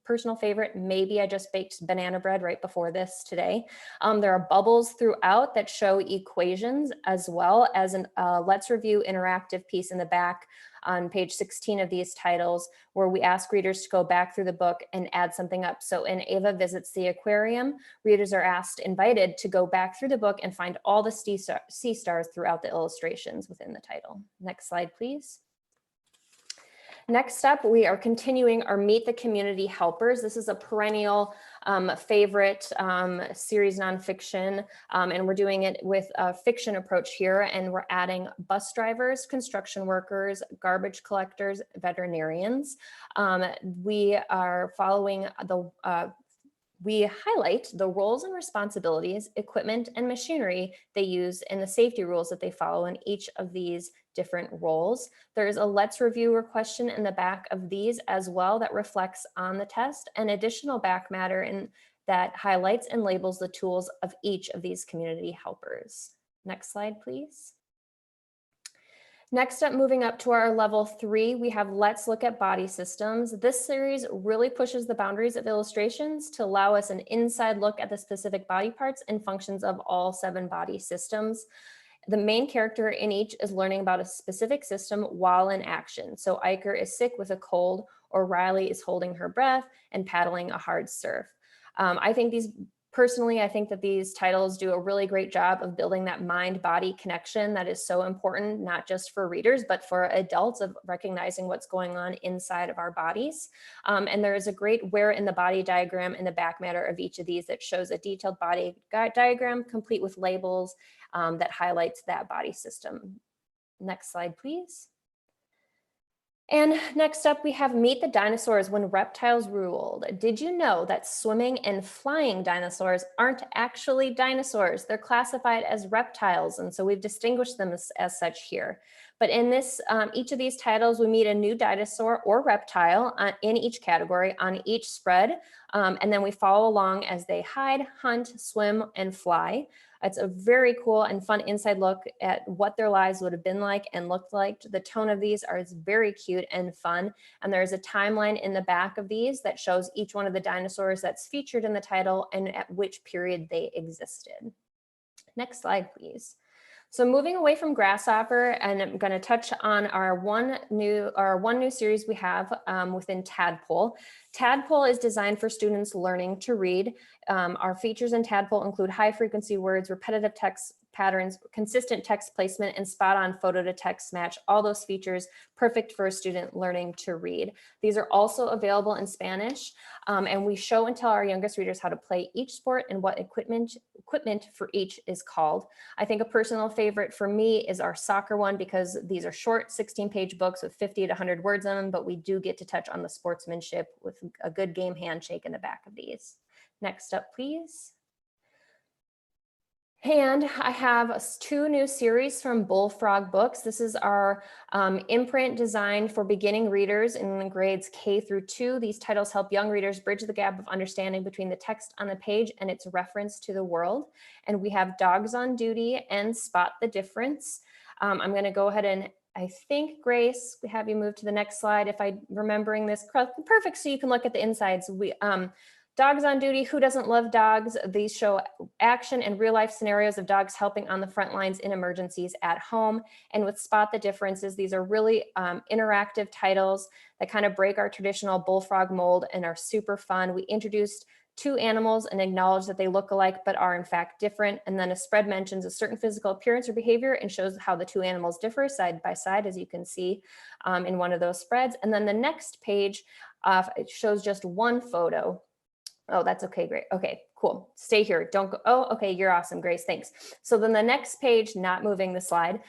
personal favorite. Maybe I just baked banana bread right before this today. There are bubbles throughout that show equations, as well as an Let's Review interactive piece in the back on page 16 of these titles, where we ask readers to go back through the book and add something up. So in Ava Visits the Aquarium, readers are invited to go back through the book and find all the sea stars throughout the illustrations within the title. Next slide, please. Next up, we are continuing our Meet the Community Helpers. This is a perennial favorite series nonfiction, and we're doing it with a fiction approach here, and we're adding bus drivers, construction workers, garbage collectors, veterinarians. We are following we highlight the roles and responsibilities, equipment, and machinery they use, and the safety rules that they follow in each of these different roles. There's a Let's Review question in the back of these as well that reflects on the test, and additional back matter that highlights and labels the tools of each of these community helpers. Next slide, please. Next up, moving up to our level 3, we have Let's Look at Body Systems. This series really pushes the boundaries of illustrations to allow us an inside look at the specific body parts and functions of all 7 body systems. The main character in each is learning about a specific system while in action. So Iker is sick with a cold, or Riley is holding her breath and paddling a hard surf. Personally, I think that these titles do a really great job of building that mind-body connection that is so important, not just for readers, but for adults, of recognizing what's going on inside of our bodies. And there is a great where in the body diagram in the back matter of each of these that shows a detailed body diagram complete with labels that highlights that body system. Next slide, please. And next up, we have Meet the Dinosaurs When Reptiles Ruled. Did you know that swimming and flying dinosaurs aren't actually dinosaurs? They're classified as reptiles, and so we've distinguished them as such here. But in this, each of these titles, we meet a new dinosaur or reptile in each category on each spread, and then we follow along as they hide, hunt, swim, and fly. It's a very cool and fun inside look at what their lives would have been like and looked like. The tone of these is very cute and fun. And there's a timeline in the back of these that shows each one of the dinosaurs that's featured in the title and at which period they existed. Next slide, please. So moving away from Grasshopper, and I'm going to touch on our one new series we have within Tadpole. Tadpole is designed for students learning to read. Our features in Tadpole include high frequency words, repetitive text patterns, consistent text placement, and spot-on photo-to-text match, all those features perfect for a student learning to read. These are also available in Spanish, and we show and tell our youngest readers how to play each sport and what equipment for each is called. I think a personal favorite for me is our soccer one because these are short 16-page books with 50 to 100 words on them, but we do get to touch on the sportsmanship with a good game handshake in the back of these. Next up, please. And I have two new series from Bullfrog Books. This is our imprint designed for beginning readers in grades K through 2. These titles help young readers bridge the gap of understanding between the text on the page and its reference to the world. And we have Dogs on Duty and Spot the Difference. I'm going to go ahead and I think, Grace, we have you move to the next slide if I'm remembering this perfect, so you can look at the insides. Dogs on Duty, who doesn't love dogs? These show action and real life scenarios of dogs helping on the front lines in emergencies at home. And with Spot the Differences, these are really interactive titles that kind of break our traditional bullfrog mold and are super fun. We introduced two animals and acknowledge that they look alike but are in fact different. And then a spread mentions a certain physical appearance or behavior and shows how the two animals differ side by side, as you can see in one of those spreads. And then the next page it shows just one photo. Oh, that's okay, great. Okay, cool. Stay here. Don't go. Oh, okay, you're awesome, Grace. Thanks. So then the next page, not moving the slide,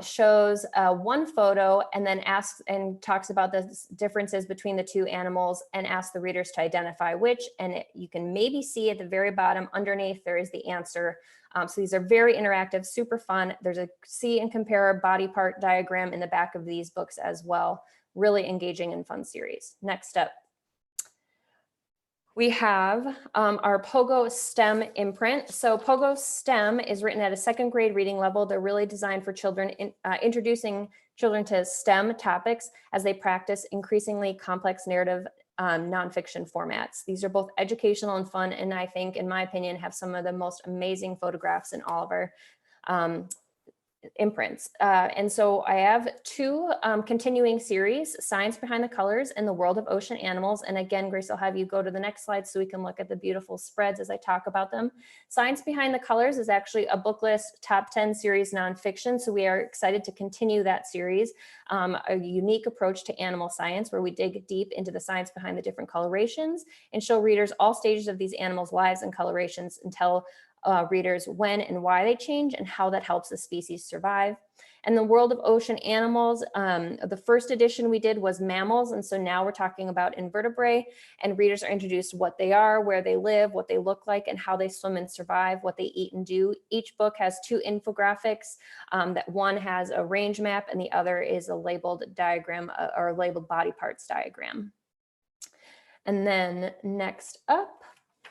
shows one photo and then asks and talks about the differences between the two animals and asks the readers to identify which. And you can maybe see at the very bottom underneath, there is the answer. So these are very interactive, super fun. There's a see and compare body part diagram in the back of these books as well. Really engaging and fun series. Next up. We have our Pogo STEM imprint. So Pogo STEM is written at a second grade reading level. They're really designed for children, introducing children to STEM topics as they practice increasingly complex narrative nonfiction formats. These are both educational and fun, and I think, in my opinion, have some of the most amazing photographs in all of our imprints. And so I have two continuing series, Science Behind the Colors and The World of Ocean Animals. And again, Grace, I'll have you go to the next slide so we can look at the beautiful spreads as I talk about them. Science Behind the Colors is actually a Booklist top 10 series nonfiction. So we are excited to continue that series, a unique approach to animal science where we dig deep into the science behind the different colorations and show readers all stages of these animals' lives and colorations and tell readers when and why they change and how that helps the species survive. And The World of Ocean Animals, the first edition we did was mammals. And so now we're talking about invertebrate, and readers are introduced what they are, where they live, what they look like, and how they swim and survive, what they eat and do. Each book has two infographics, that one has a range map and the other is a labeled diagram or labeled body parts diagram. And then next up,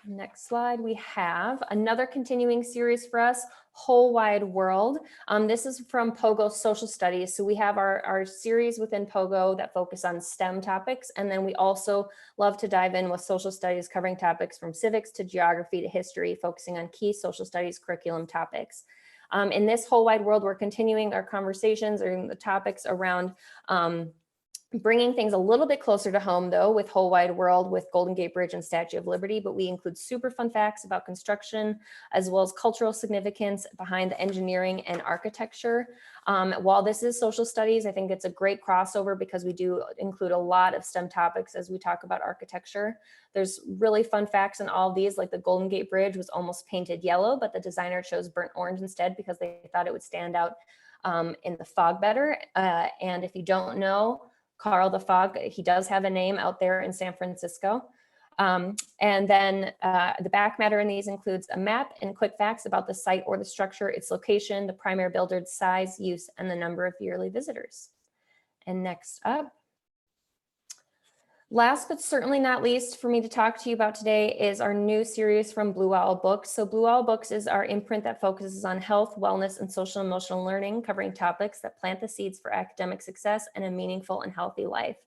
next slide, we have another continuing series for us, Whole Wide World. This is from Pogo Social Studies. So we have our series within Pogo that focus on STEM topics. And then we also love to dive in with social studies covering topics from civics to geography to history, focusing on key social studies curriculum topics. In this Whole Wide World, we're continuing our conversations or the topics around bringing things a little bit closer to home, though, with Whole Wide World, with Golden Gate Bridge and Statue of Liberty, but we include super fun facts about construction, as well as cultural significance behind the engineering and architecture. While this is social studies, I think it's a great crossover because we do include a lot of STEM topics as we talk about architecture. There's really fun facts in all of these, like the Golden Gate Bridge was almost painted yellow, but the designer chose burnt orange instead because they thought it would stand out in the fog better. And if you don't know, Carl the Fog. He does have a name out there in San Francisco. And then the back matter in these includes a map and quick facts about the site or the structure, its location, the primary builder's size, use, and the number of yearly visitors. And next up, last but certainly not least for me to talk to you about today is our new series from Blue Owl Books. So Blue Owl Books is our imprint that focuses on health, wellness, and social and emotional learning, covering topics that plant the seeds for academic success and a meaningful and healthy life.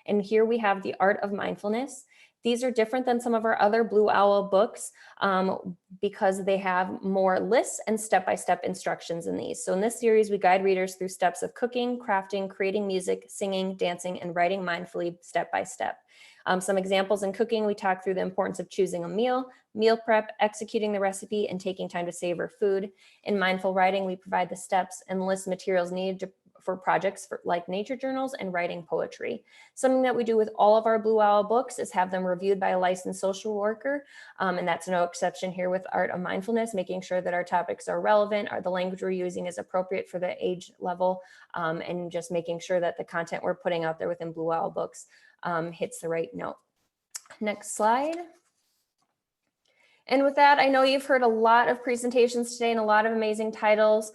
And here we have The Art of Mindfulness. These are different than some of our other Blue Owl books because they have more lists and step-by-step instructions in these. So in this series, we guide readers through steps of cooking, crafting, creating music, singing, dancing, and writing mindfully step by step. Some examples in cooking, we talk through the importance of choosing a meal prep, executing the recipe, and taking time to savor food. In mindful writing, we provide the steps and list materials needed for projects like nature journals and writing poetry. Something that we do with all of our Blue Owl books is have them reviewed by a licensed social worker. And that's no exception here with Art of Mindfulness, making sure that our topics are relevant, the language we're using is appropriate for the age level, and just making sure that the content we're putting out there within Blue Owl books hits the right note. Next slide. And with that, I know you've heard a lot of presentations today and a lot of amazing titles.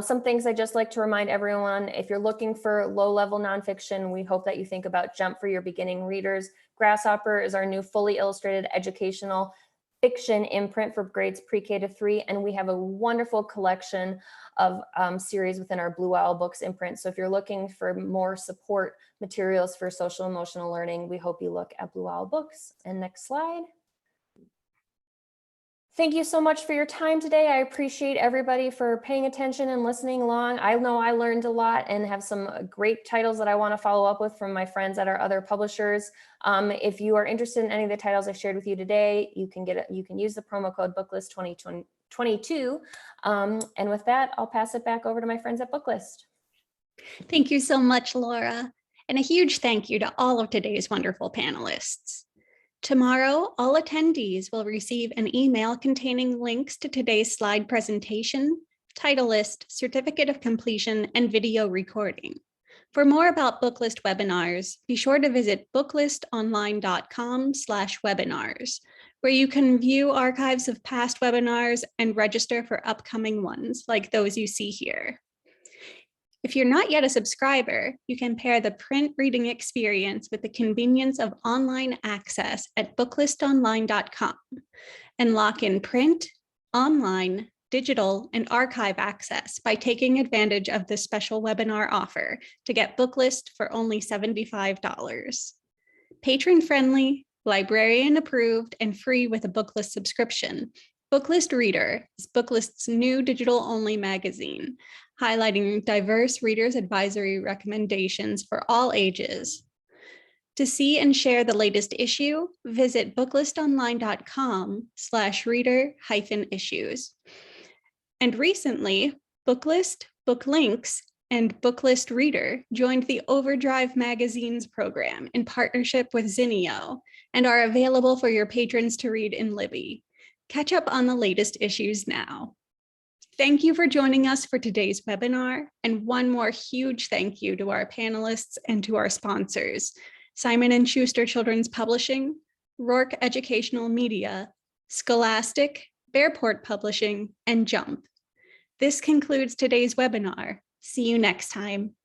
Some things I just like to remind everyone, if you're looking for low-level nonfiction, we hope that you think about Jump for your beginning readers. Grasshopper is our new fully illustrated educational fiction imprint for grades pre-K to 3, and we have a wonderful collection of series within our Blue Owl Books imprint. So if you're looking for more support materials for social emotional learning, we hope you look at Blue Owl Books. And next slide. Thank you so much for your time today. I appreciate everybody for paying attention and listening along. I know I learned a lot and have some great titles that I want to follow up with from my friends at our other publishers. If you are interested in any of the titles I shared with you today, you can use the promo code Booklist 2022. And with that, I'll pass it back over to my friends at Booklist. Thank you so much, Laura. And a huge thank you to all of today's wonderful panelists. Tomorrow, all attendees will receive an email containing links to today's slide presentation, title list, certificate of completion, and video recording. For more about Booklist webinars, be sure to visit booklistonline.com/webinars, where you can view archives of past webinars and register for upcoming ones like those you see here. If you're not yet a subscriber, you can pair the print reading experience with the convenience of online access at booklistonline.com and lock in print, online, digital, and archive access by taking advantage of this special webinar offer to get Booklist for only $75. Patron-friendly, librarian-approved, and free with a Booklist subscription, Booklist Reader is Booklist's new digital-only magazine, highlighting diverse readers' advisory recommendations for all ages. To see and share the latest issue, visit booklistonline.com/reader-issues. And recently, Booklist, Booklinks, and Booklist Reader joined the Overdrive Magazine's program in partnership with Zinio and are available for your patrons to read in Libby. Catch up on the latest issues now. Thank you for joining us for today's webinar, and one more huge thank you to our panelists and to our sponsors, Simon & Schuster Children's Publishing, Rourke Educational Media, Scholastic, Bearport Publishing, and Jump. This concludes today's webinar. See you next time.